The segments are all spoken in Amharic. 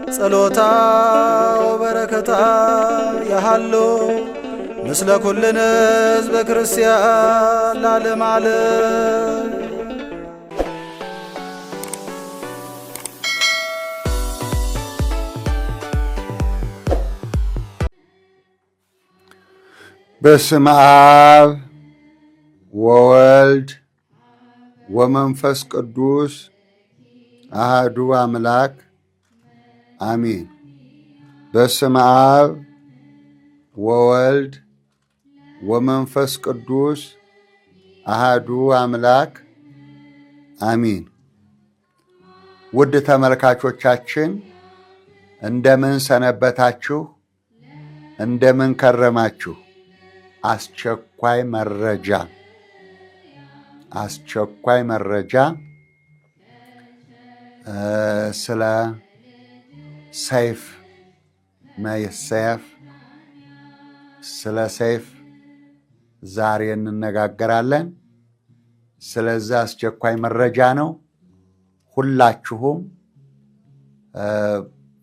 ጸሎታ ወበረከታ ያሃሎ ምስለ ኩልነ ሕዝበ ክርስቲያን ለዓለመ ዓለም። በስመ አብ ወወልድ ወመንፈስ ቅዱስ አሐዱ አምላክ አሜን። በስመ አብ ወወልድ ወመንፈስ ቅዱስ አሐዱ አምላክ አሜን። ውድ ተመልካቾቻችን እንደምን ሰነበታችሁ? እንደምን ከረማችሁ? አስቸኳይ መረጃ ስለ ሰይፍ መሰየፍ ስለ ሰይፍ ዛሬ እንነጋገራለን። ስለዚህ አስቸኳይ መረጃ ነው። ሁላችሁም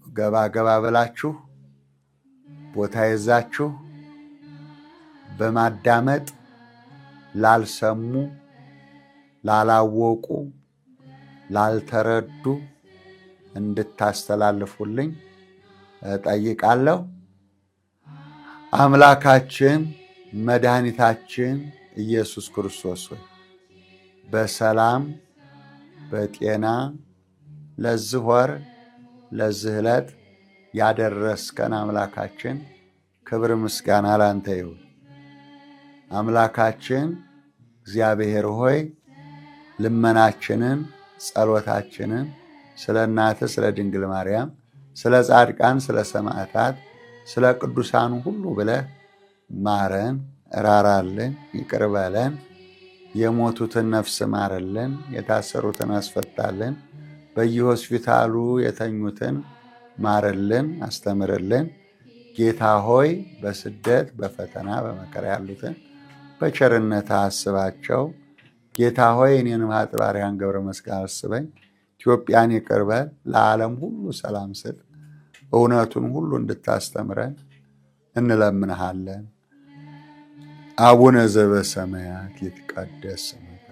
ገባ ገባ ብላችሁ ቦታ ይዛችሁ በማዳመጥ ላልሰሙ፣ ላላወቁ፣ ላልተረዱ እንድታስተላልፉልኝ እጠይቃለሁ። አምላካችን መድኃኒታችን ኢየሱስ ክርስቶስ ሆይ በሰላም በጤና ለዚህ ወር ለዚህ ዕለት ያደረስከን አምላካችን ክብር ምስጋና ላንተ ይሁን። አምላካችን እግዚአብሔር ሆይ ልመናችንን ጸሎታችንን ስለ እናትህ ስለ ድንግል ማርያም ስለ ጻድቃን ስለ ሰማዕታት ስለ ቅዱሳኑ ሁሉ ብለህ ማረን፣ እራራልን፣ ይቅር በለን። የሞቱትን ነፍስ ማረልን፣ የታሰሩትን አስፈታልን፣ በየሆስፒታሉ የተኙትን ማረልን፣ አስተምርልን። ጌታ ሆይ በስደት በፈተና በመከራ ያሉትን በቸርነት አስባቸው። ጌታ ሆይ እኔንም ባሪያህን ገብረ መስቀል አስበኝ። ኢትዮጵያን ይቅር በል፣ ለዓለም ሁሉ ሰላም ስጥ። እውነቱን ሁሉ እንድታስተምረን እንለምንሃለን። አቡነ ዘበሰማያት ይትቀደስ ስምከ።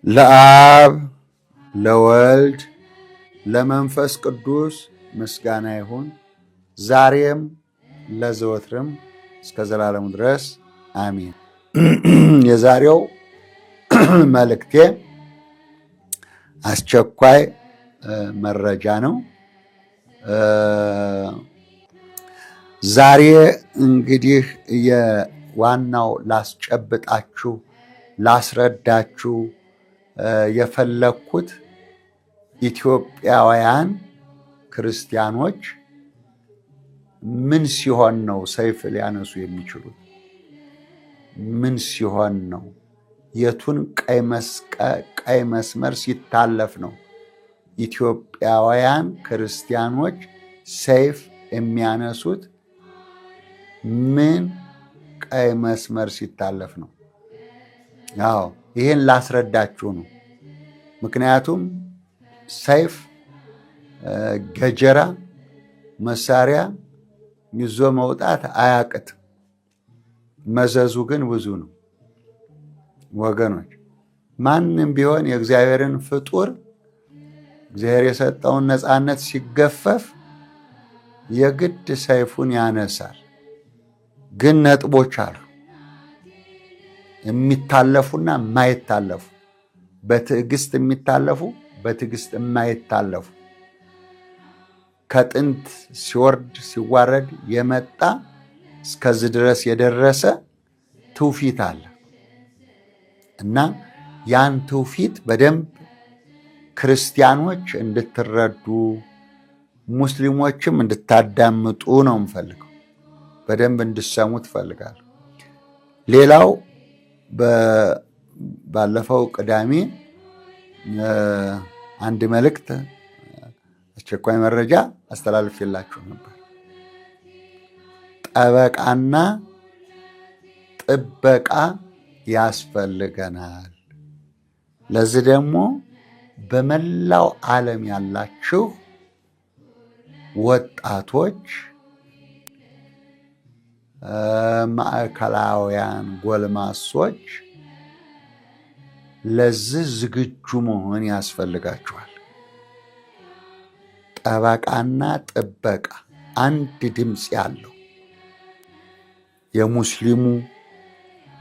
ለአብ ለወልድ ለመንፈስ ቅዱስ ምስጋና ይሁን ዛሬም ለዘወትርም እስከ ዘላለሙ ድረስ አሜን። የዛሬው መልእክቴ አስቸኳይ መረጃ ነው። ዛሬ እንግዲህ የዋናው ላስጨብጣችሁ ላስረዳችሁ የፈለኩት ኢትዮጵያውያን ክርስቲያኖች ምን ሲሆን ነው ሰይፍ ሊያነሱ የሚችሉት? ምን ሲሆን ነው? የቱን ቀይ መስመር ሲታለፍ ነው ኢትዮጵያውያን ክርስቲያኖች ሰይፍ የሚያነሱት? ምን ቀይ መስመር ሲታለፍ ነው? አዎ ይሄን ላስረዳችሁ ነው። ምክንያቱም ሰይፍ ገጀራ መሳሪያ ይዞ መውጣት አያቅትም። መዘዙ ግን ብዙ ነው። ወገኖች ማንም ቢሆን የእግዚአብሔርን ፍጡር እግዚአብሔር የሰጠውን ነፃነት ሲገፈፍ የግድ ሰይፉን ያነሳል። ግን ነጥቦች አሉ፣ የሚታለፉና የማይታለፉ፣ በትዕግስት የሚታለፉ፣ በትዕግስት የማይታለፉ። ከጥንት ሲወርድ ሲዋረድ የመጣ እስከዚህ ድረስ የደረሰ ትውፊት አለ እና ያን ትውፊት በደንብ ክርስቲያኖች እንድትረዱ ሙስሊሞችም እንድታዳምጡ ነው የምፈልገው። በደንብ እንድሰሙ ትፈልጋለሁ። ሌላው ባለፈው ቅዳሜ አንድ መልእክት አስቸኳይ መረጃ አስተላልፌላችሁ ነበር። ጠበቃና ጥበቃ ያስፈልገናል። ለዚህ ደግሞ በመላው ዓለም ያላችሁ ወጣቶች፣ ማዕከላውያን ጎልማሶች ለዚህ ዝግጁ መሆን ያስፈልጋችኋል። ጠበቃና ጥበቃ አንድ ድምፅ ያለው የሙስሊሙ፣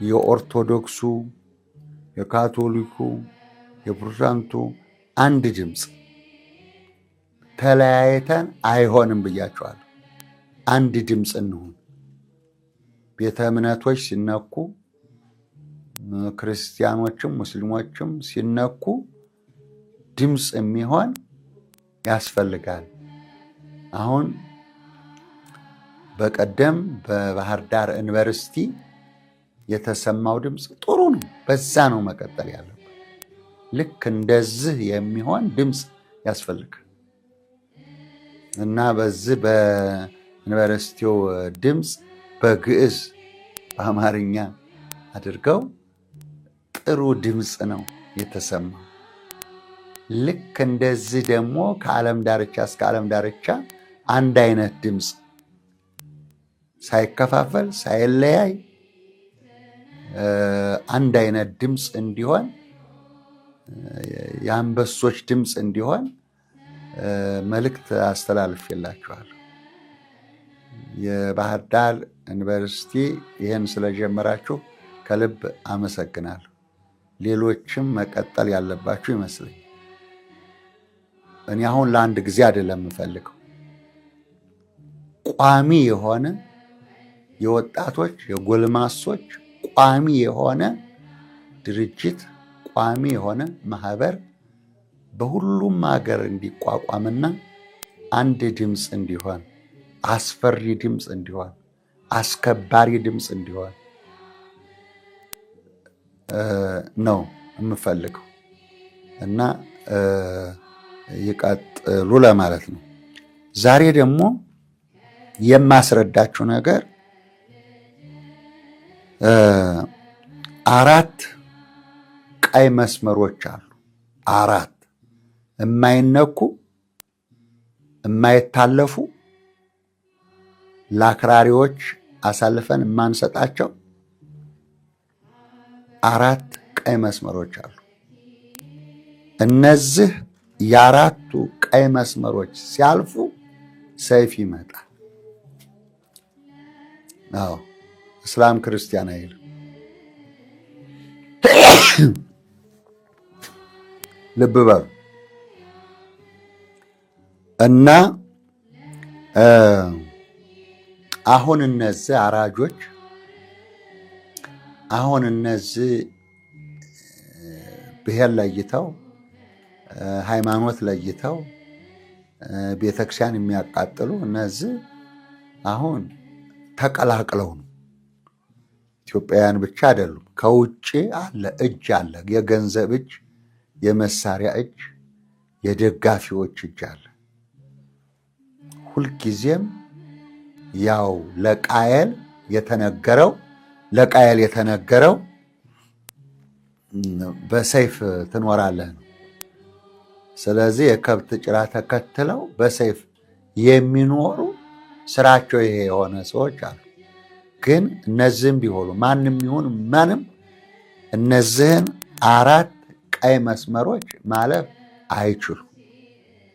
የኦርቶዶክሱ፣ የካቶሊኩ፣ የፕሮቴስታንቱ አንድ ድምፅ። ተለያይተን አይሆንም ብያችኋለሁ። አንድ ድምፅ እንሁን። ቤተ እምነቶች ሲነኩ፣ ክርስቲያኖችም ሙስሊሞችም ሲነኩ ድምፅ የሚሆን ያስፈልጋል። አሁን በቀደም በባህር ዳር ዩኒቨርሲቲ የተሰማው ድምፅ ጥሩ ነው። በዛ ነው መቀጠል ያለበት። ልክ እንደዚህ የሚሆን ድምፅ ያስፈልጋል እና በዚህ በዩኒቨርሲቲው ድምፅ በግዕዝ በአማርኛ አድርገው ጥሩ ድምፅ ነው የተሰማው። ልክ እንደዚህ ደግሞ ከዓለም ዳርቻ እስከ ዓለም ዳርቻ አንድ አይነት ድምፅ ሳይከፋፈል ሳይለያይ አንድ አይነት ድምፅ እንዲሆን፣ የአንበሶች ድምፅ እንዲሆን መልእክት አስተላልፌላችኋለሁ። የባህር ዳር ዩኒቨርሲቲ ይህን ስለጀመራችሁ ከልብ አመሰግናለሁ። ሌሎችም መቀጠል ያለባችሁ ይመስለኛል። እኔ አሁን ለአንድ ጊዜ አይደለም የምፈልገው፣ ቋሚ የሆነ የወጣቶች የጎልማሶች ቋሚ የሆነ ድርጅት፣ ቋሚ የሆነ ማህበር በሁሉም ሀገር እንዲቋቋምና አንድ ድምፅ እንዲሆን፣ አስፈሪ ድምፅ እንዲሆን፣ አስከባሪ ድምፅ እንዲሆን ነው የምፈልገው እና ይቀጥሉ ለማለት ነው። ዛሬ ደግሞ የማስረዳችሁ ነገር 4 ቀይ መስመሮች አሉ። 4 የማይነኩ የማይታለፉ ለአክራሪዎች አሳልፈን የማንሰጣቸው 4 ቀይ መስመሮች አሉ። እነዚህ የ4ቱ ቀይ መስመሮች ሲያልፉ ሰይፍ ይመጣል። አዎ፣ እስላም ክርስቲያን አይልም። ልብ በሉ እና አሁን እነዚህ አራጆች፣ አሁን እነዚህ ብሔር ለይተው ሃይማኖት ለይተው ቤተክርስቲያን የሚያቃጥሉ እነዚህ አሁን ተቀላቅለው ነው። ኢትዮጵያውያን ብቻ አይደሉም። ከውጭ አለ እጅ አለ፣ የገንዘብ እጅ፣ የመሳሪያ እጅ፣ የደጋፊዎች እጅ አለ። ሁልጊዜም ያው ለቃየል የተነገረው በሰይፍ ትኖራለህ ነው። ስለዚህ የከብት ጭራ ተከትለው በሰይፍ የሚኖሩ ስራቸው ይሄ የሆነ ሰዎች አሉ። ግን እነዚህም ቢሆኑ ማንም ይሁን ማንም እነዚህን 4 ቀይ መስመሮች ማለፍ አይችሉ።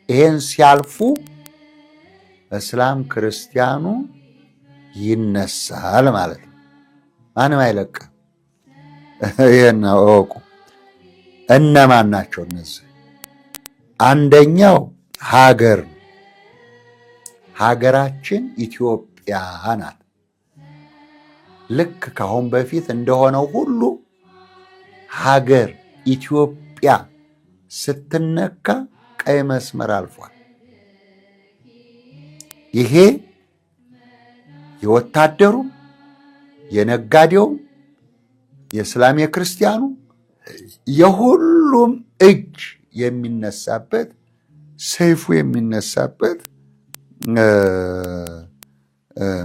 ይሄን ሲያልፉ እስላም ክርስቲያኑ ይነሳል ማለት ነው። ማንም አይለቅም። ይሄን እወቁ። እነማን ናቸው እነዚህ? አንደኛው ሀገር ነው። ሀገራችን ኢትዮጵያ ናት። ልክ ካሁን በፊት እንደሆነው ሁሉ ሀገር ኢትዮጵያ ስትነካ ቀይ መስመር አልፏል። ይሄ የወታደሩም የነጋዴውም የእስላም የክርስቲያኑ የሁሉም እጅ የሚነሳበት ሰይፉ የሚነሳበት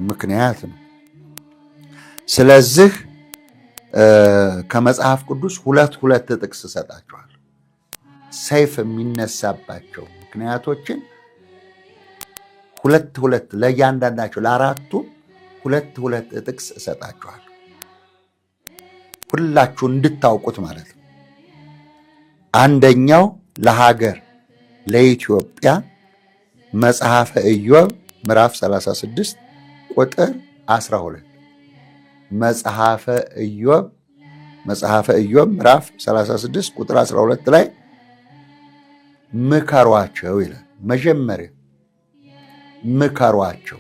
ምክንያት ነው። ስለዚህ ከመጽሐፍ ቅዱስ 2 ጥቅስ እሰጣችኋለሁ። ሰይፍ የሚነሳባቸው ምክንያቶችን ሁለት ለእያንዳንዳቸው ለአራቱ ሁለት ጥቅስ እሰጣችኋለሁ፣ ሁላችሁ እንድታውቁት ማለት ነው። አንደኛው ለሀገር ለኢትዮጵያ መጽሐፈ ኢዮብ ምዕራፍ 36 ቁጥር 12 መጽሐፈ ኢዮብ ምዕራፍ 36 ቁጥር 12 ላይ ምከሯቸው ይላል። መጀመሪያ ምከሯቸው፣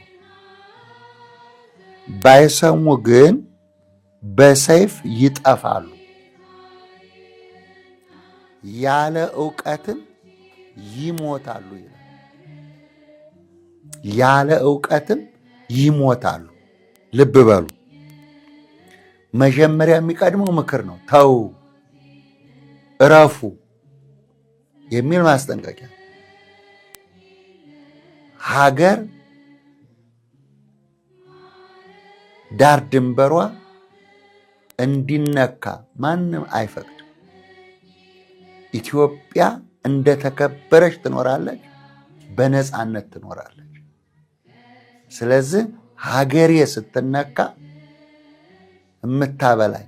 ባይሰሙ ግን በሰይፍ ይጠፋሉ፣ ያለ ዕውቀትም ይሞታሉ ይላል። ያለ ዕውቀትም ይሞታሉ። ልብ በሉ፣ መጀመሪያ የሚቀድመው ምክር ነው። ተው፣ እረፉ የሚል ማስጠንቀቂያ። ሀገር ዳር ድንበሯ እንዲነካ ማንም አይፈቅድም። ኢትዮጵያ እንደተከበረች ትኖራለች፣ በነፃነት ትኖራለች። ስለዚህ ሀገሬ ስትነካ እምታበላኝ፣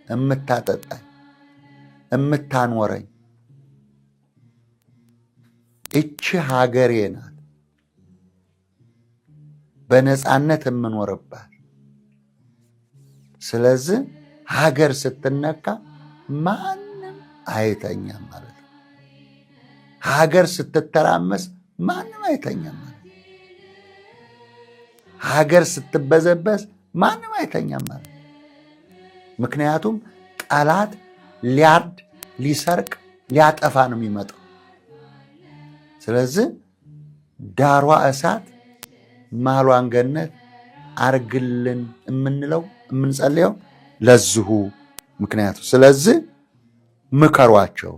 እምታጠጣኝ፣ እምታኖረኝ እቺ ሀገሬ ናት፣ በነፃነት የምኖርባት። ስለዚህ ሀገር ስትነካ ማንም አይተኛም ማለት ነው። ሀገር ስትተራመስ ማንም አይተኛም ማለት ነው። ሀገር ስትበዘበዝ ማንም አይተኛም ማለት ነው። ምክንያቱም ጠላት ሊያርድ፣ ሊሰርቅ፣ ሊያጠፋ ነው የሚመጣው። ስለዚህ ዳሯ እሳት ማሏን ገነት አርግልን የምንለው የምንጸልየው ለዚሁ ምክንያቱ። ስለዚህ ምከሯቸው፣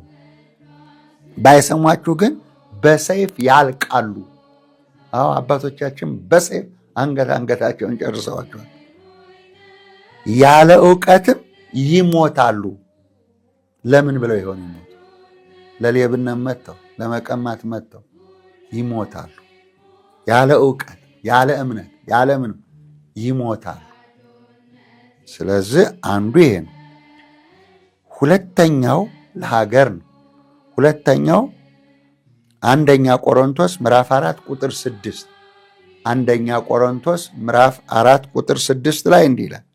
ባይሰሟችሁ ግን በሰይፍ ያልቃሉ። አዎ አባቶቻችን በሰይፍ አንገታቸውን ጨርሰዋቸዋል። ያለ ዕውቀትም ይሞታሉ። ለምን ብለው ይሆን ይሞቱ? ለሌብነት መጥተው፣ ለመቀማት መጥተው ይሞታሉ። ያለ ዕውቀት፣ ያለ እምነት፣ ያለ ምንም ይሞታሉ። ስለዚህ አንዱ ይሄ ነው። ሁለተኛው ለሀገር ነው። ሁለተኛው አንደኛ ቆሮንቶስ ምዕራፍ 4 ቁጥር 6 አንደኛ ቆሮንቶስ ምዕራፍ 4 ቁጥር 6 ላይ እንዲህ ይላል፣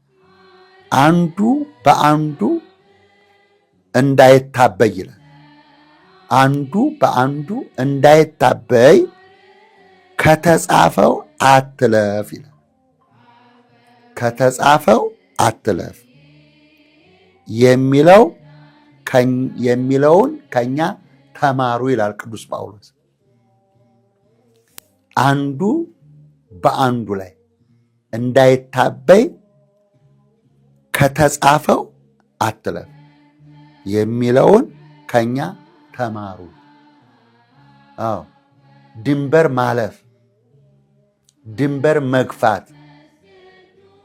አንዱ በአንዱ እንዳይታበይ ይላል። አንዱ በአንዱ እንዳይታበይ ከተጻፈው አትለፍ ይላል። ከተጻፈው አትለፍ የሚለውን ከኛ ተማሩ ይላል ቅዱስ ጳውሎስ። አንዱ በአንዱ ላይ እንዳይታበይ ከተጻፈው አትለፍ የሚለውን ከኛ ተማሩ። አዎ ድንበር ማለፍ፣ ድንበር መግፋት፣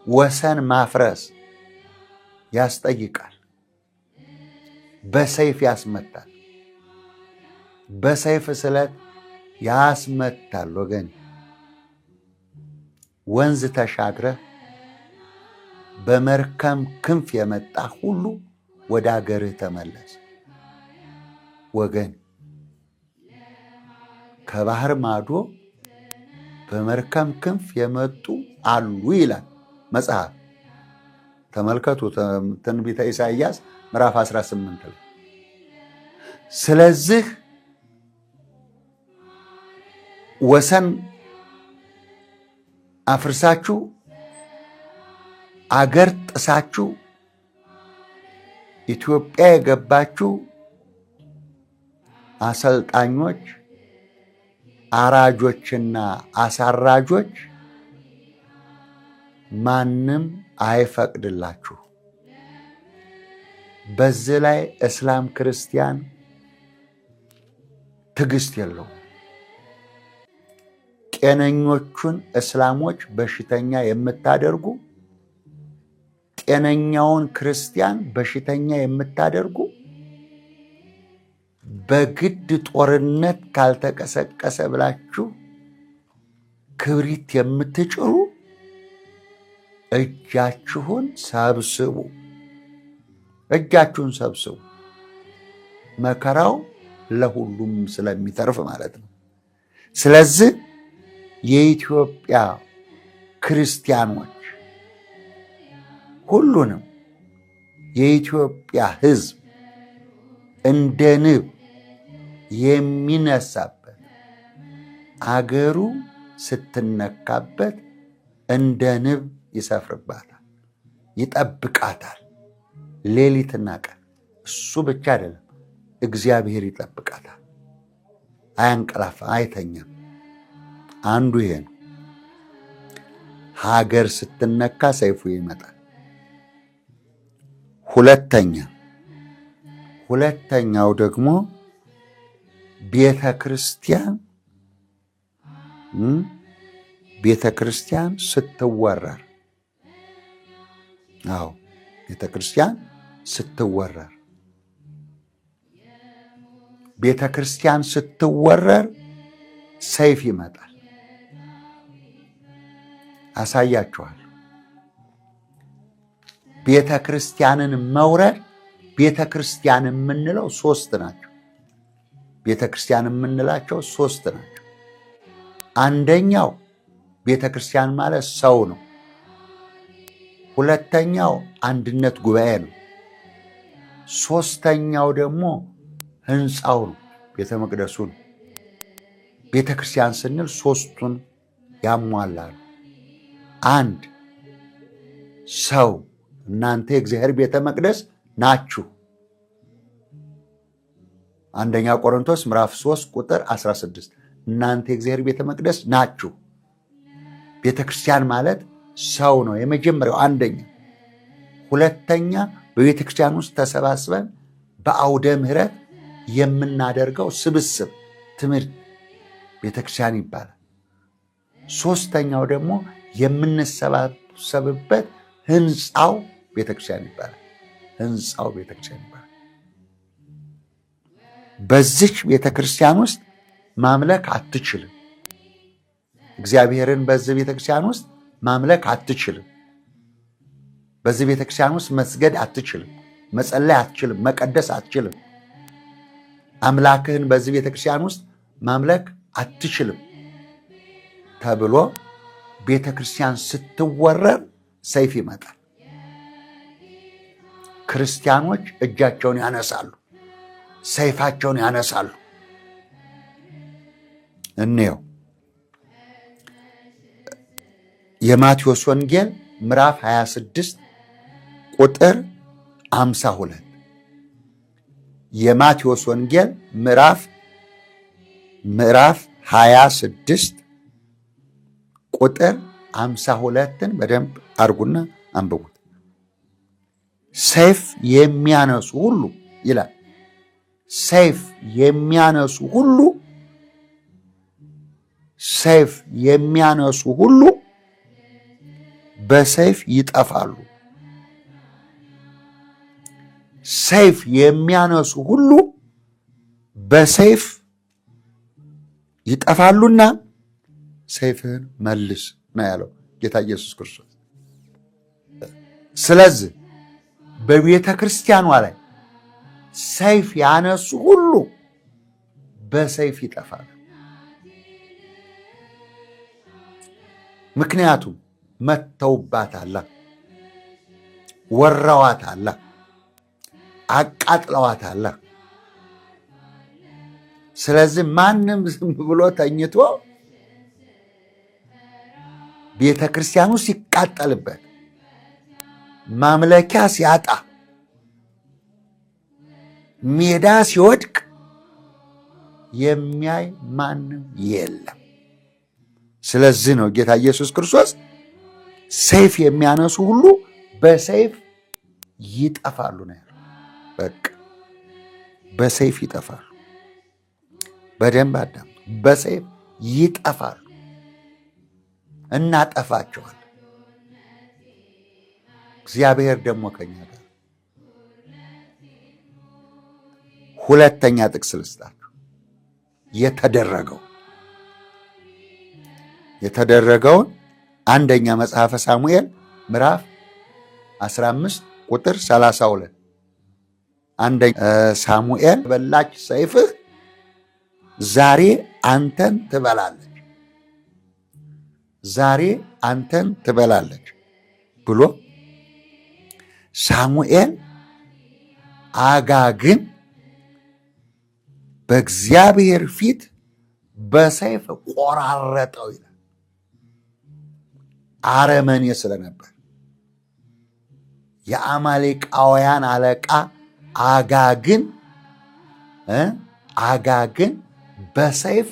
ወሰን ማፍረስ ያስጠይቃል። በሰይፍ ያስመታል። በሰይፍ ስለት ያስመታል። ወገን ወንዝ ተሻግረህ በመርከብ ክንፍ የመጣ ሁሉ ወደ አገርህ ተመለስ። ወገን ከባህር ማዶ በመርከብ ክንፍ የመጡ አሉ ይላል መጽሐፍ። ተመልከቱ፣ ትንቢተ ኢሳይያስ ምዕራፍ 18 ላይ። ስለዚህ ወሰን አፍርሳችሁ አገር ጥሳችሁ ኢትዮጵያ የገባችሁ አሰልጣኞች፣ አራጆችና አሳራጆች ማንም አይፈቅድላችሁ። በዚህ ላይ እስላም ክርስቲያን ትዕግስት የለውም። ጤነኞቹን እስላሞች በሽተኛ የምታደርጉ፣ ጤነኛውን ክርስቲያን በሽተኛ የምታደርጉ በግድ ጦርነት ካልተቀሰቀሰ ብላችሁ ክብሪት የምትጭሩ እጃችሁን ሰብስቡ። እጃችሁን ሰብስቡ። መከራው ለሁሉም ስለሚተርፍ ማለት ነው። ስለዚህ የኢትዮጵያ ክርስቲያኖች ሁሉንም የኢትዮጵያ ሕዝብ እንደ ንብ የሚነሳበት አገሩ ስትነካበት እንደ ንብ ይሰፍርባታል፣ ይጠብቃታል ሌሊትና ቀን። እሱ ብቻ አይደለም፣ እግዚአብሔር ይጠብቃታል። አያንቀላፋ፣ አይተኛም። አንዱ ይሄ ነው። ሀገር ስትነካ ሰይፉ ይመጣል። ሁለተኛው ደግሞ ቤተ ክርስቲያን ስትወረር፣ ቤተ ክርስቲያን ስትወረር ቤተ ክርስቲያን ስትወረር ሰይፍ ይመጣል። አሳያችኋል። ቤተ ክርስቲያንን መውረር፣ ቤተ ክርስቲያን የምንለው ሶስት ናቸው። ቤተ ክርስቲያን የምንላቸው ሶስት ናቸው። አንደኛው ቤተ ክርስቲያን ማለት ሰው ነው። ሁለተኛው አንድነት ጉባኤ ነው። ሶስተኛው ደግሞ ህንፃው ነው፣ ቤተ መቅደሱ ነው። ቤተ ክርስቲያን ስንል ሶስቱን ያሟላሉ። አንድ ሰው፣ እናንተ የእግዚአብሔር ቤተ መቅደስ ናችሁ። አንደኛ ቆሮንቶስ ምዕራፍ 3 ቁጥር 16 እናንተ የእግዚአብሔር ቤተ መቅደስ ናችሁ። ቤተ ክርስቲያን ማለት ሰው ነው፣ የመጀመሪያው አንደኛ። ሁለተኛ በቤተ ክርስቲያን ውስጥ ተሰባስበን በአውደ ምሕረት የምናደርገው ስብስብ ትምህርት ቤተ ክርስቲያን ይባላል። ሶስተኛው ደግሞ የምንሰባሰብበት ህንፃው ቤተ ክርስቲያን ይባላል። ህንፃው ቤተ ክርስቲያን ይባላል። በዚች ቤተ ክርስቲያን ውስጥ ማምለክ አትችልም። እግዚአብሔርን በዚህ ቤተ ክርስቲያን ውስጥ ማምለክ አትችልም። በዚህ ቤተ ክርስቲያን ውስጥ መስገድ አትችልም፣ መጸለይ አትችልም፣ መቀደስ አትችልም። አምላክህን በዚህ ቤተ ክርስቲያን ውስጥ ማምለክ አትችልም ተብሎ ቤተ ክርስቲያን ስትወረር ሰይፍ ይመጣል። ክርስቲያኖች እጃቸውን ያነሳሉ፣ ሰይፋቸውን ያነሳሉ። እንየው የማቴዎስ ወንጌል ምዕራፍ 26 ቁጥር 52 የማቴዎስ ወንጌል ምዕራፍ 26 ቁጥር 52ን በደንብ አርጉና አንብቡት። ሰይፍ የሚያነሱ ሁሉ ይላል። ሰይፍ የሚያነሱ ሁሉ በሰይፍ ይጠፋሉ። ሰይፍ የሚያነሱ ሁሉ በሰይፍ ይጠፋሉና ሰይፍህን መልስ ነው ያለው ጌታ ኢየሱስ ክርስቶስ። ስለዚህ በቤተ ክርስቲያኗ ላይ ሰይፍ ያነሱ ሁሉ በሰይፍ ይጠፋሉ። ምክንያቱም መተውባታል፣ ወረዋታል፣ አቃጥለዋታል። ስለዚህ ማንም ዝም ብሎ ተኝቶ ቤተ ክርስቲያኑ ሲቃጠልበት ማምለኪያ ሲያጣ ሜዳ ሲወድቅ የሚያይ ማንም የለም። ስለዚህ ነው ጌታ ኢየሱስ ክርስቶስ ሰይፍ የሚያነሱ ሁሉ በሰይፍ ይጠፋሉ ነው ያለው። በቃ በሰይፍ ይጠፋሉ። በደንብ አዳም፣ በሰይፍ ይጠፋሉ። እናጠፋቸዋል። እግዚአብሔር ደግሞ ከኛ ጋር። ሁለተኛ ጥቅስ ልስጣችሁ። የተደረገውን አንደኛ መጽሐፈ ሳሙኤል ምዕራፍ 15 ቁጥር 32 አንደኛ ሳሙኤል በላች ሰይፍህ ዛሬ አንተን ትበላለች፣ ዛሬ አንተን ትበላለች ብሎ ሳሙኤል አጋግን በእግዚአብሔር ፊት በሰይፍ ቆራረጠው ይላል። አረመኔ ስለነበር የአማሌቃውያን አለቃ አጋግን በሰይፍ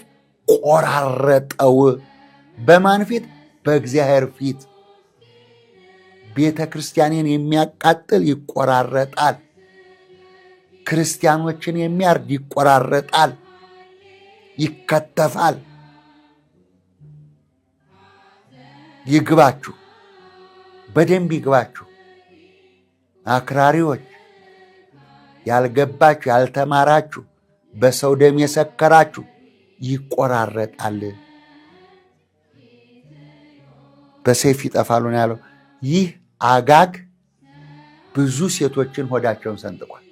ቆራረጠው። በማን ፊት? በእግዚአብሔር ፊት። ቤተ ክርስቲያንን የሚያቃጥል ይቆራረጣል። ክርስቲያኖችን የሚያርድ ይቆራረጣል፣ ይከተፋል። ይግባችሁ፣ በደንብ ይግባችሁ። አክራሪዎች፣ ያልገባችሁ፣ ያልተማራችሁ፣ በሰው ደም የሰከራችሁ ይቆራረጣል፣ በሰይፍ ይጠፋሉ ነው ያለው። ይህ አጋግ ብዙ ሴቶችን ሆዳቸውን ሰንጥቋል።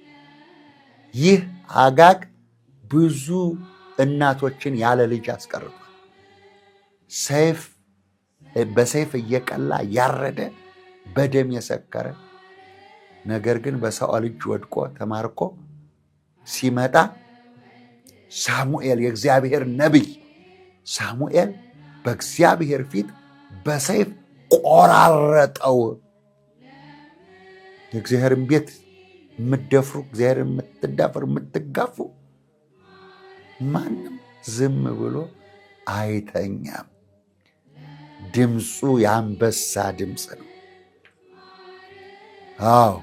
ይህ አጋግ ብዙ እናቶችን ያለ ልጅ አስቀርቷል። በሰይፍ እየቀላ ያረደ በደም የሰከረ ነገር ግን በሳኦል እጅ ወድቆ ተማርኮ ሲመጣ ሳሙኤል የእግዚአብሔር ነቢይ ሳሙኤል በእግዚአብሔር ፊት በሰይፍ ቆራረጠው። የእግዚአብሔርን ቤት የምትደፍሩ፣ እግዚአብሔር የምትዳፈሩ፣ የምትጋፉ ማንም ዝም ብሎ አይተኛም። ድምፁ የአንበሳ ድምፅ ነው። አዎ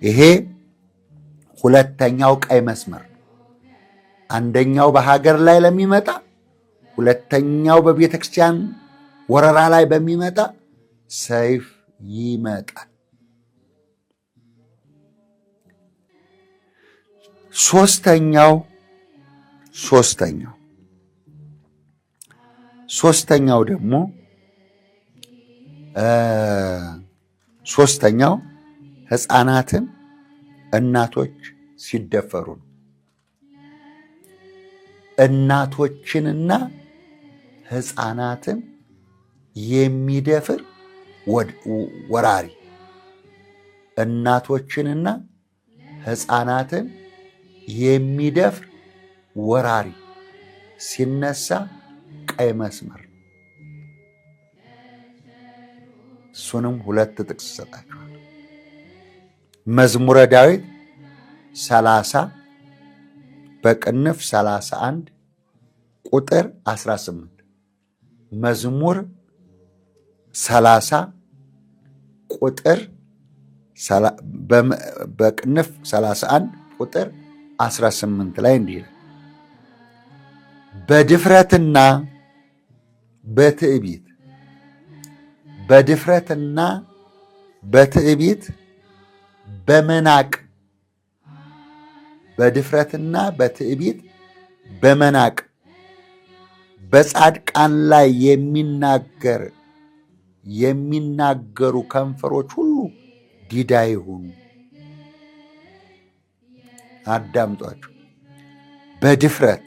ይሄ ሁለተኛው ቀይ መስመር ነው። አንደኛው በሀገር ላይ ለሚመጣ፣ ሁለተኛው በቤተ ክርስቲያን ወረራ ላይ በሚመጣ ሰይፍ ይመጣል። ሶስተኛው ደግሞ ሕፃናትን እናቶች ሲደፈሩ ነው። እናቶችንና ሕፃናትን የሚደፍር ወራሪ፣ እናቶችንና ሕፃናትን የሚደፍር ወራሪ ሲነሳ ቀይ መስመር። እሱንም ሁለት ጥቅስ ይሰጣችኋል። መዝሙረ ዳዊት 30 በቅንፍ 31 ቁጥር 18 መዝሙር 30 ቁጥር በቅንፍ 31 ቁጥር 18 ላይ እንዲህ ይላል፣ በድፍረትና በትዕቢት በመናቅ በጻድቃን ላይ የሚናገሩ ከንፈሮች ሁሉ ዲዳ ይሁኑ። አዳምጧቸው። በድፍረት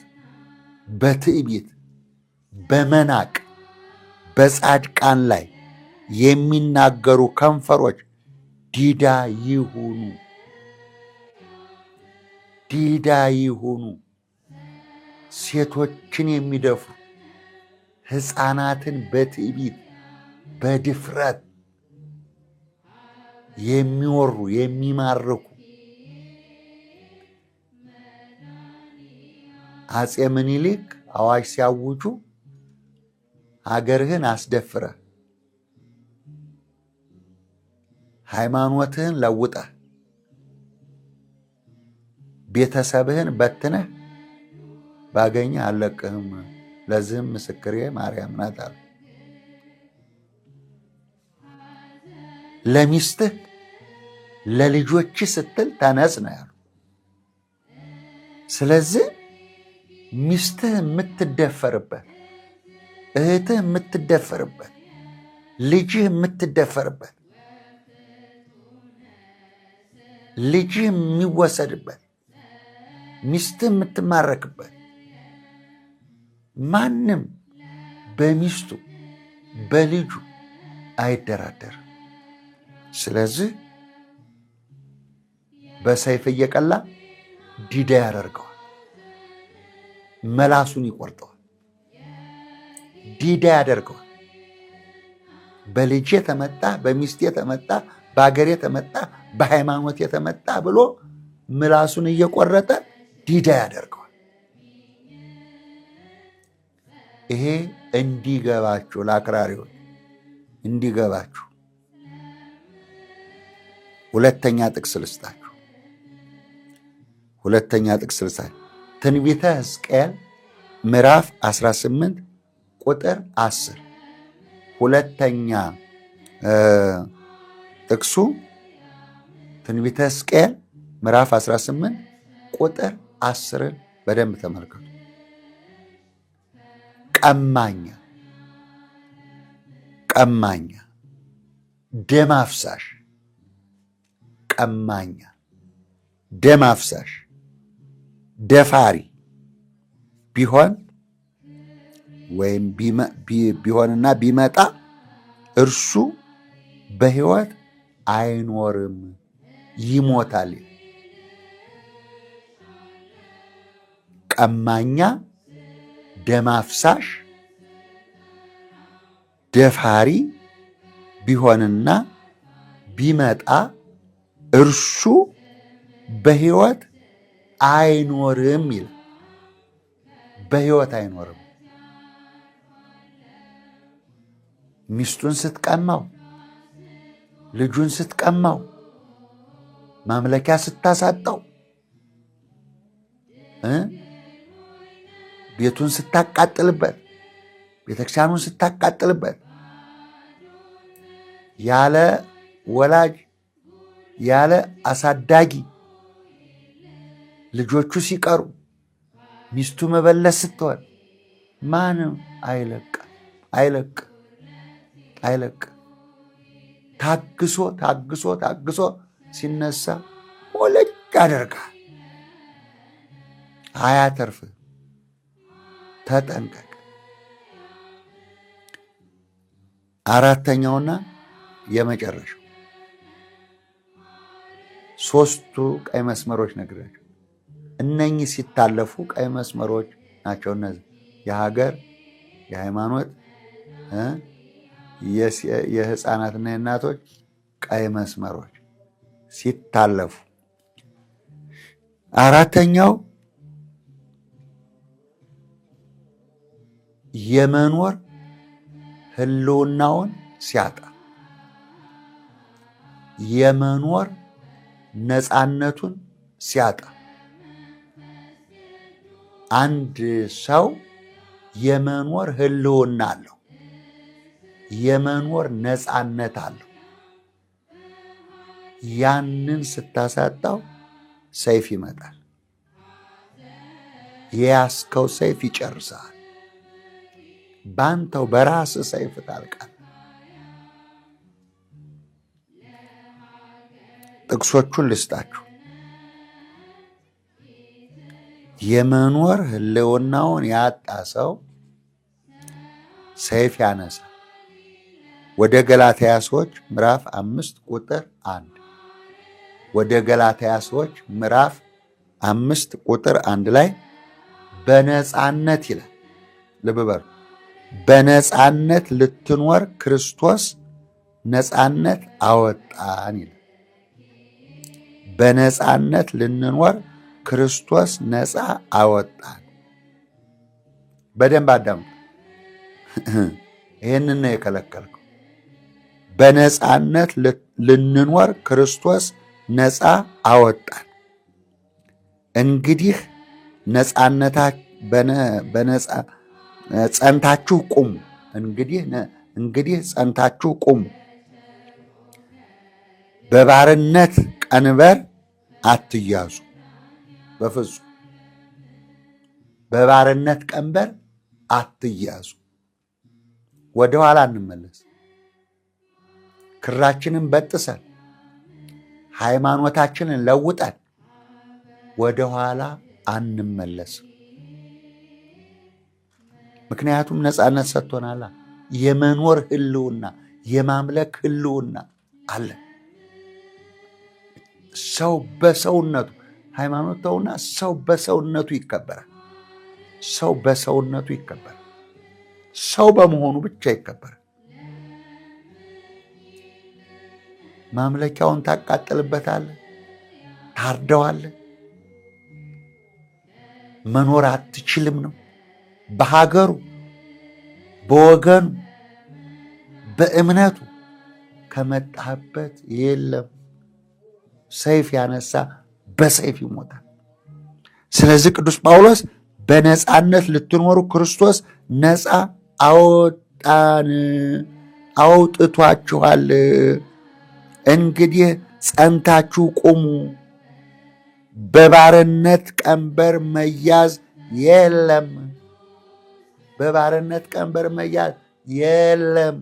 በትዕቢት በመናቅ በጻድቃን ላይ የሚናገሩ ከንፈሮች ዲዳ ይሁኑ። ሴቶችን የሚደፍሩ፣ ሕፃናትን በትዕቢት በድፍረት የሚወሩ የሚማርኩ አፄ ምኒልክ አዋጅ ሲያውጁ ሀገርህን አስደፍረህ ሃይማኖትህን ለውጠህ ቤተሰብህን በትነህ ባገኘ አልለቅህም፣ ለዚህም ምስክሬ ማርያም ናት አሉ። ለሚስትህ ለልጆች ስትል ተነስ ነው ያሉ። ስለዚህ ሚስትህ የምትደፈርበት፣ እህትህ የምትደፈርበት፣ ልጅህ የምትደፈርበት፣ ልጅህ የሚወሰድበት፣ ሚስትህ የምትማረክበት፣ ማንም በሚስቱ በልጁ አይደራደርም። ስለዚህ በሰይፍ እየቀላ ዲዳ ያደርገዋል፣ መላሱን ይቆርጠዋል፣ ዲዳ ያደርገዋል። በልጅ የተመጣ፣ በሚስት የተመጣ፣ በአገር የተመጣ፣ በሃይማኖት የተመጣ ብሎ ምላሱን እየቆረጠ ዲዳ ያደርገዋል። ይሄ እንዲገባችሁ፣ ለአክራሪዎች እንዲገባችሁ ሁለተኛ ጥቅስ ልስጣችሁ። ትንቢተ ሕዝቅኤል ምዕራፍ 18 ቁጥር 10 ሁለተኛ ጥቅሱ ትንቢተ ሕዝቅኤል ምዕራፍ 18 ቁጥር 10ን በደንብ ተመልከቱ። ቀማኛ፣ ደም አፍሳሽ፣ ቀማኛ፣ ደም አፍሳሽ፣ ደፋሪ ቢሆን ወይም ቢሆንና ቢመጣ እርሱ በሕይወት አይኖርም፣ ይሞታል። ቀማኛ፣ ደም አፍሳሽ፣ ደፋሪ ቢሆንና ቢመጣ እርሱ በሕይወት አይኖርም ይላል። በሕይወት አይኖርም። ሚስቱን ስትቀማው፣ ልጁን ስትቀማው፣ ማምለኪያ ስታሳጣው፣ ቤቱን ስታቃጥልበት፣ ቤተክርስቲያኑን ስታቃጥልበት፣ ያለ ወላጅ ያለ አሳዳጊ ልጆቹ ሲቀሩ፣ ሚስቱ መበለት ስትሆን ማንም አይለቅ። ታግሶ ሲነሳ ወለቅ ያደርጋል። አያተርፍ። ተጠንቀቅ። አራተኛውና የመጨረሻው ሶስቱ ቀይ መስመሮች ነግሬያቸው፣ እነኚህ ሲታለፉ ቀይ መስመሮች ናቸው። እነዚህ የሀገር፣ የሃይማኖት፣ የህፃናትና የእናቶች ቀይ መስመሮች ሲታለፉ፣ አራተኛው የመኖር ህልውናውን ሲያጣ፣ የመኖር ነፃነቱን ሲያጣ። አንድ ሰው የመኖር ህልውና አለው፣ የመኖር ነፃነት አለው። ያንን ስታሳጣው ሰይፍ ይመጣል። የያዝከው ሰይፍ ይጨርሳል። ባንተው በራስ ሰይፍ ታልቃል። ጥቅሶቹን ልስጣችሁ። የመኖር ህልውናውን ያጣ ሰው ሰይፍ ያነሳል። ወደ ገላትያ ሰዎች ምዕራፍ 5 ቁጥር 1 ወደ ገላትያ ሰዎች ምዕራፍ 5 ቁጥር 1 ላይ በነፃነት ይላል። ልብ በሉ። በነፃነት ልትኖር ክርስቶስ ነፃነት አወጣን ይላል። በነፃነት ልንኖር ክርስቶስ ነፃ አወጣን። በደንብ አዳምጡ። ይህንን ነው የከለከልከው። በነፃነት ልንኖር ክርስቶስ ነፃ አወጣን። እንግዲህ ጸንታችሁ ቁሙ። እንግዲህ ጸንታችሁ ቁሙ። በባርነት ቀንበር አትያዙ። በፍጹም በባርነት ቀንበር አትያዙ። ወደ ኋላ እንመለስ። ክራችንን በጥሰን ሃይማኖታችንን ለውጠን ወደ ኋላ አንመለስም። ምክንያቱም ነፃነት ሰጥቶናል። የመኖር ህልውና፣ የማምለክ ህልውና አለ። ሰው በሰውነቱ ሃይማኖት ተውና፣ ሰው በሰውነቱ ይከበራል። ሰው በሰውነቱ ይከበራል። ሰው በመሆኑ ብቻ ይከበራል። ማምለኪያውን ታቃጥልበታለህ፣ ታርደዋለህ። መኖር አትችልም ነው። በሀገሩ፣ በወገኑ፣ በእምነቱ ከመጣህበት የለም። ሰይፍ ያነሳ በሰይፍ ይሞታል። ስለዚህ ቅዱስ ጳውሎስ በነፃነት ልትኖሩ ክርስቶስ ነፃ አወጣን፣ አውጥቷችኋል። እንግዲህ ጸንታችሁ ቁሙ፣ በባርነት ቀንበር መያዝ የለም። በባርነት ቀንበር መያዝ የለም።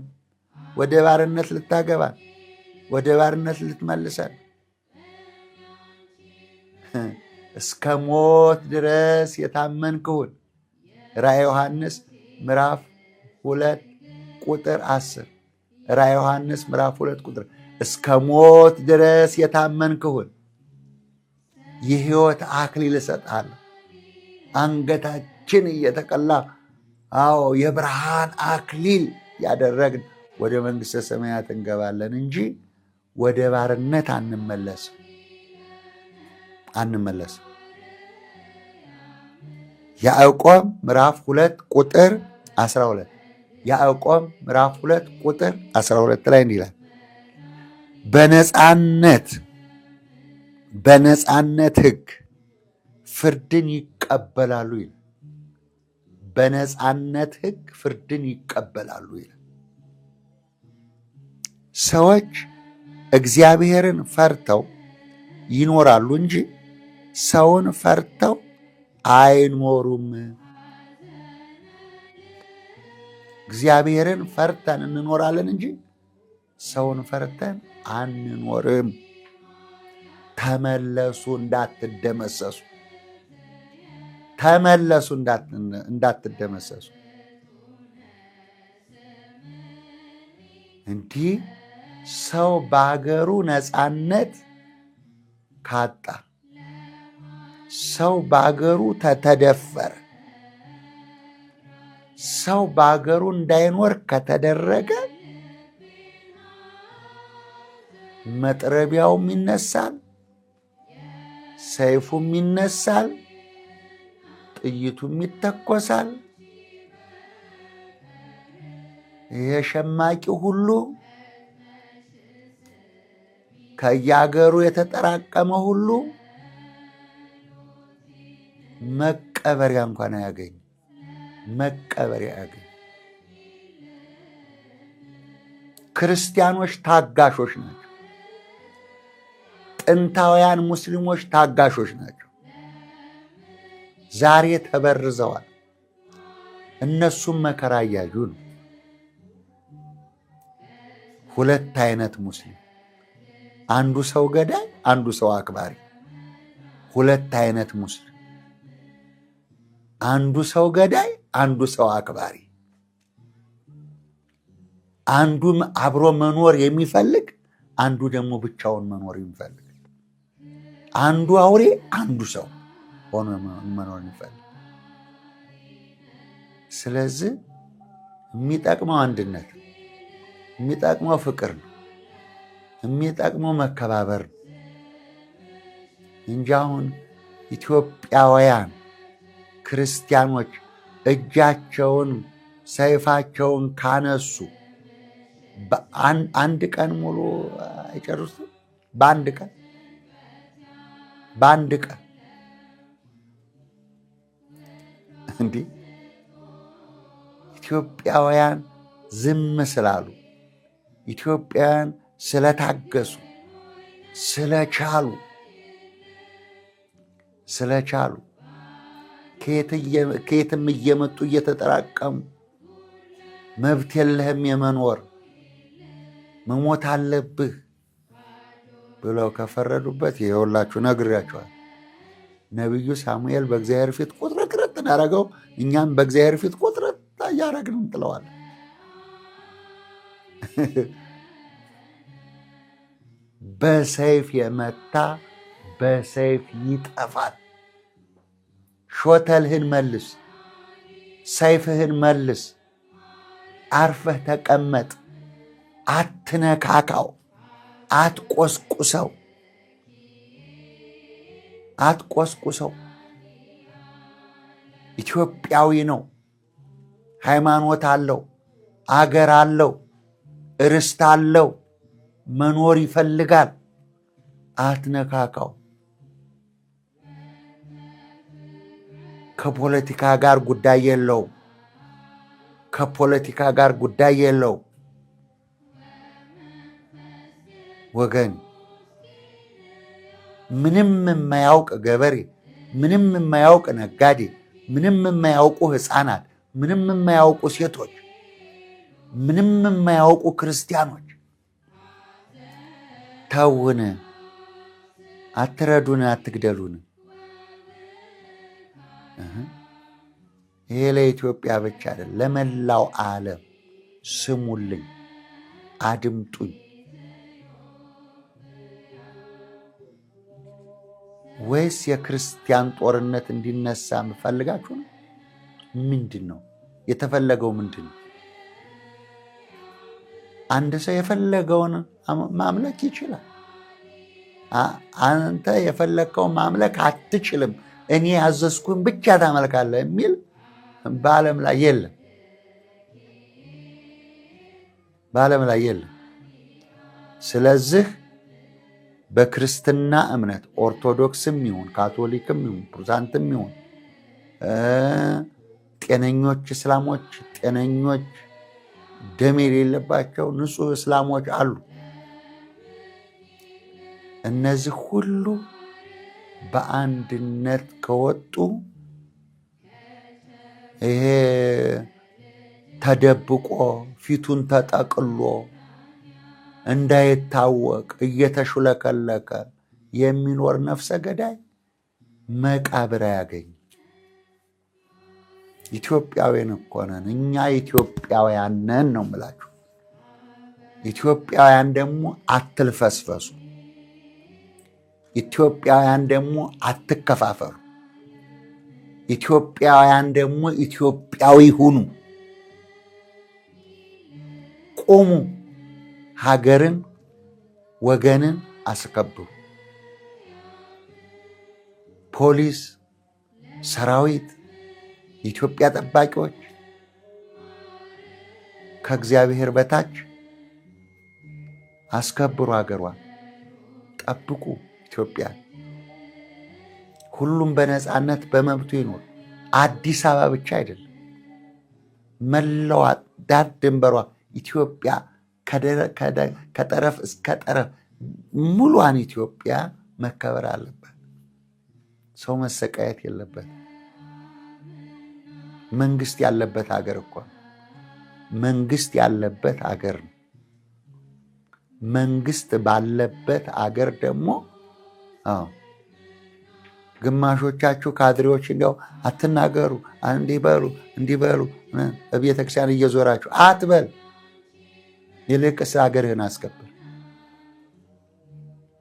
ወደ ባርነት ልታገባን፣ ወደ ባርነት ልትመልሰን እስከ ሞት ድረስ የታመንክሁን ራዕየ ዮሐንስ ምዕራፍ 2 ቁጥር 10 ራዕየ ዮሐንስ ምዕራፍ 2 ቁጥር እስከ ሞት ድረስ የታመንክሁን የሕይወት አክሊል እሰጥሃለሁ። አንገታችን እየተቀላ የብርሃን አክሊል ያደረግን ወደ መንግሥተ ሰማያት እንገባለን እንጂ ወደ ባርነት አንመለስም። ያዕቆብ ምዕራፍ 2 ቁጥር 12 ያዕቆብ ምዕራፍ 2 ቁጥር 12 ላይ እንዲህ ይላል፣ በነፃነት ሕግ ፍርድን ይቀበላሉ ይላል። በነፃነት ሕግ ፍርድን ይቀበላሉ ይላል። ሰዎች እግዚአብሔርን ፈርተው ይኖራሉ እንጂ ሰውን ፈርተው አይኖሩም። እግዚአብሔርን ፈርተን እንኖራለን እንጂ ሰውን ፈርተን አንኖርም። ተመለሱ እንዳትደመሰሱ፣ ተመለሱ እንዳትደመሰሱ። እንዲህ ሰው በአገሩ ነፃነት ካጣ፣ ሰው በአገሩ ተደፈረ፣ ሰው በአገሩ እንዳይኖር ከተደረገ መጥረቢያውም ይነሳል፣ ሰይፉም ይነሳል፣ ጥይቱም ይተኮሳል። የሸማቂ ሁሉ ከየአገሩ የተጠራቀመ ሁሉ መቀበሪያ እንኳን አያገኝ፣ መቀበሪያ አያገኝ። ክርስቲያኖች ታጋሾች ናቸው። ጥንታውያን ሙስሊሞች ታጋሾች ናቸው። ዛሬ ተበርዘዋል። እነሱም መከራ እያዩ ነው። ሁለት አይነት ሙስሊም፣ አንዱ ሰው ገዳይ፣ አንዱ ሰው አክባሪ። ሁለት አይነት ሙስሊም፣ አንዱ ሰው ገዳይ፣ አንዱ ሰው አክባሪ። አንዱም አብሮ መኖር የሚፈልግ፣ አንዱ ደግሞ ብቻውን መኖር የሚፈልግ። አንዱ አውሬ፣ አንዱ ሰው ሆኖ መኖር የሚፈልግ። ስለዚህ የሚጠቅመው አንድነት ነው። የሚጠቅመው ፍቅር ነው። የሚጠቅመው መከባበር ነው እንጂ አሁን ኢትዮጵያውያን ክርስቲያኖች እጃቸውን ሰይፋቸውን ካነሱ አንድ ቀን ሙሉ አይጨርሱም። በአንድ ቀን እንዲህ ኢትዮጵያውያን ዝም ስላሉ፣ ኢትዮጵያውያን ስለታገሱ፣ ስለቻሉ ከየትም እየመጡ እየተጠራቀሙ መብት የለህም የመኖር መሞት አለብህ ብለው ከፈረዱበት ይኸውላችሁ ነግሬያችኋል። ነቢዩ ሳሙኤል በእግዚአብሔር ፊት ቁጥርጥርጥ እንዳደረገው እኛም በእግዚአብሔር ፊት ቁጥርጥ እያደረግን እንጥለዋለን። በሰይፍ የመታ በሰይፍ ይጠፋል። ሾተልህን መልስ፣ ሰይፍህን መልስ፣ አርፈህ ተቀመጥ፣ አትነካካው፣ አትቆስቁሰው፣ አትቆስቁሰው። ኢትዮጵያዊ ነው፣ ሃይማኖት አለው፣ አገር አለው፣ ርስት አለው፣ መኖር ይፈልጋል። አትነካካው። ከፖለቲካ ጋር ጉዳይ የለው፣ ከፖለቲካ ጋር ጉዳይ የለው። ወገን ምንም የማያውቅ ገበሬ፣ ምንም የማያውቅ ነጋዴ፣ ምንም የማያውቁ ሕፃናት፣ ምንም የማያውቁ ሴቶች፣ ምንም የማያውቁ ክርስቲያኖች ተውን፣ አትረዱን፣ አትግደሉን። ይሄ ለኢትዮጵያ ብቻ አይደለም፣ ለመላው ዓለም ስሙልኝ፣ አድምጡኝ። ወይስ የክርስቲያን ጦርነት እንዲነሳ የምፈልጋችሁ ነው? ምንድን ነው የተፈለገው? ምንድን ነው? አንድ ሰው የፈለገውን ማምለክ ይችላል። አንተ የፈለግከውን ማምለክ አትችልም፣ እኔ ያዘዝኩን ብቻ ታመልካለህ የሚል በዓለም ላይ የለም። በዓለም ላይ የለም። ስለዚህ በክርስትና እምነት ኦርቶዶክስም ይሁን ካቶሊክም ይሁን ፕሮቴስታንትም ይሁን ጤነኞች እስላሞች፣ ጤነኞች ደም የሌለባቸው ንጹህ እስላሞች አሉ። እነዚህ ሁሉ በአንድነት ከወጡ ይሄ ተደብቆ ፊቱን ተጠቅሎ እንዳይታወቅ እየተሹለከለከ የሚኖር ነፍሰ ገዳይ መቃብር አያገኝ። ኢትዮጵያውያን እኮ ነን እኛ፣ ኢትዮጵያውያን ነን ነው የምላችሁ። ኢትዮጵያውያን ደግሞ አትልፈስፈሱ። ኢትዮጵያውያን ደግሞ አትከፋፈሩ። ኢትዮጵያውያን ደግሞ ኢትዮጵያዊ ሁኑ። ቁሙ፣ ሀገርን ወገንን አስከብሩ። ፖሊስ፣ ሰራዊት፣ የኢትዮጵያ ጠባቂዎች ከእግዚአብሔር በታች አስከብሩ፣ ሀገሯን ጠብቁ። ኢትዮጵያ ሁሉም በነፃነት በመብቱ ይኖር። አዲስ አበባ ብቻ አይደለም፣ መላዋ ዳር ድንበሯ ኢትዮጵያ ከጠረፍ እስከ ጠረፍ ሙሉዋን ኢትዮጵያ መከበር አለበት። ሰው መሰቃየት የለበት። መንግስት ያለበት ሀገር እኮ መንግስት ያለበት ሀገር ነው። መንግስት ባለበት ሀገር ደግሞ ግማሾቻችሁ ካድሬዎች እንዲያው አትናገሩ፣ እንዲበሉ በቤተክርስቲያን እየዞራችሁ አትበል። ይልቅስ ሀገርህን አስከብር።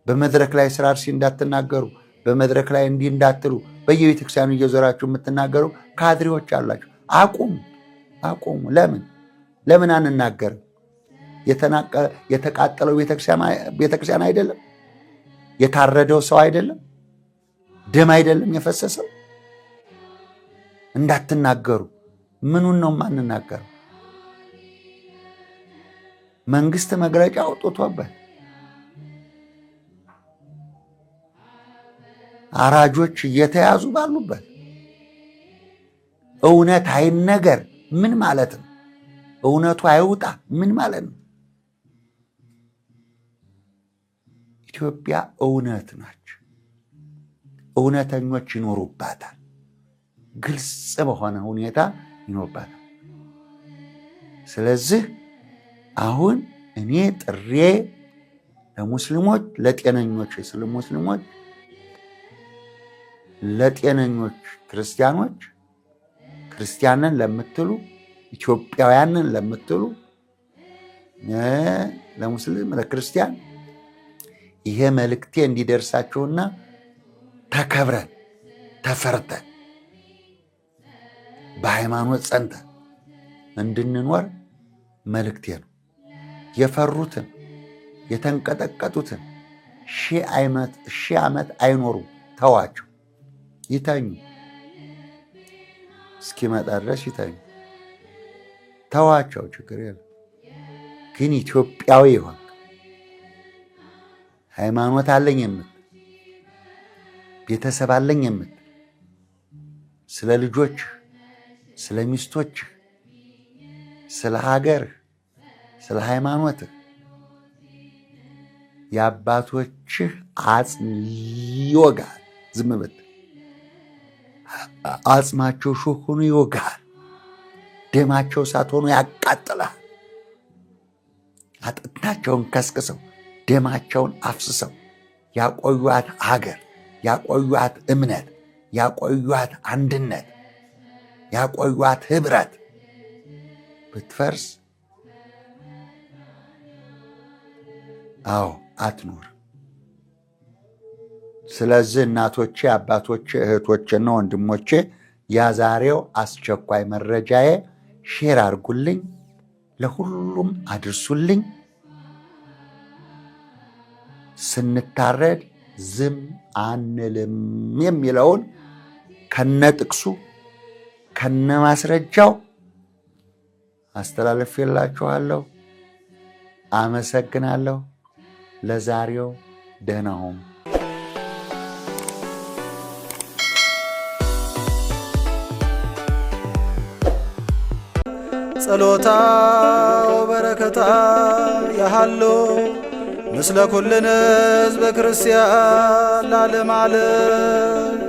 በመድረክ ላይ ስለ አርሲ እንዳትናገሩ፣ በመድረክ ላይ እንዲህ እንዳትሉ በየቤተክርስቲያኑ እየዞራችሁ የምትናገሩ ካድሬዎች አላችሁ። አቁሙ። ለምን አንናገርም? የተቃጠለው ቤተክርስቲያን አይደለም? የታረደው ሰው አይደለም? ደም አይደለም የፈሰሰው? እንዳትናገሩ። ምኑን ነው ማንናገረው? መንግስት መግለጫ አውጥቶበት አራጆች እየተያዙ ባሉበት እውነት አይነገር ምን ማለት ነው? እውነቱ አይውጣ ምን ማለት ነው? ኢትዮጵያ እውነት ናች። እውነተኞች ይኖሩባታል። ግልጽ በሆነ ሁኔታ ይኖርባታል። ስለዚህ አሁን እኔ ጥሬ ለሙስሊሞች፣ ለጤነኞች የስልም ሙስሊሞች፣ ለጤነኞች ክርስቲያኖች፣ ክርስቲያንን ለምትሉ ኢትዮጵያውያንን ለምትሉ ለሙስሊም ለክርስቲያን ይሄ መልእክቴ እንዲደርሳችሁና ተከብረን ተፈርተን በሃይማኖት ጸንተን እንድንኖር መልእክቴ ነው። የፈሩትን የተንቀጠቀጡትን ሺህ ዓመት አይኖሩም። ተዋቸው፣ ይተኙ፣ እስኪመጣ ድረስ ይተኙ። ተዋቸው፣ ችግር የለም። ግን ኢትዮጵያዊ ይሆን ሃይማኖት አለኝ የምትል ቤተሰብ አለኝ የምትል ስለ ልጆች፣ ስለ ሚስቶች፣ ስለ ሀገርህ፣ ስለ ሃይማኖትህ የአባቶችህ አጽም ይወጋል። ዝም ብትል አጽማቸው ሹህ ሆኖ ይወጋል። ደማቸው እሳት ሆኖ ያቃጥላል። አጥንታቸውን ከስክሰው ደማቸውን አፍስሰው ያቆዩት ሀገር፣ ያቆዩት እምነት፣ ያቆዩት አንድነት፣ ያቆዩት ህብረት ብትፈርስ አትኖር። ስለዚህ እናቶቼ፣ አባቶቼ፣ እህቶቼና ወንድሞቼ የዛሬው አስቸኳይ መረጃዬ ሼር አድርጉልኝ፣ ለሁሉም አድርሱልኝ። ስንታረድ ዝም አንልም የሚለውን ከነጥቅሱ ከነማስረጃው አስተላልፌላችኋለሁ። አመሰግናለሁ። ለዛሬው ደህና ሁኑ። ጸሎታ ወበረከታ ያሃሎ ምስለ ኩልነ ሕዝበ ክርስቲያን ለዓለመ ዓለም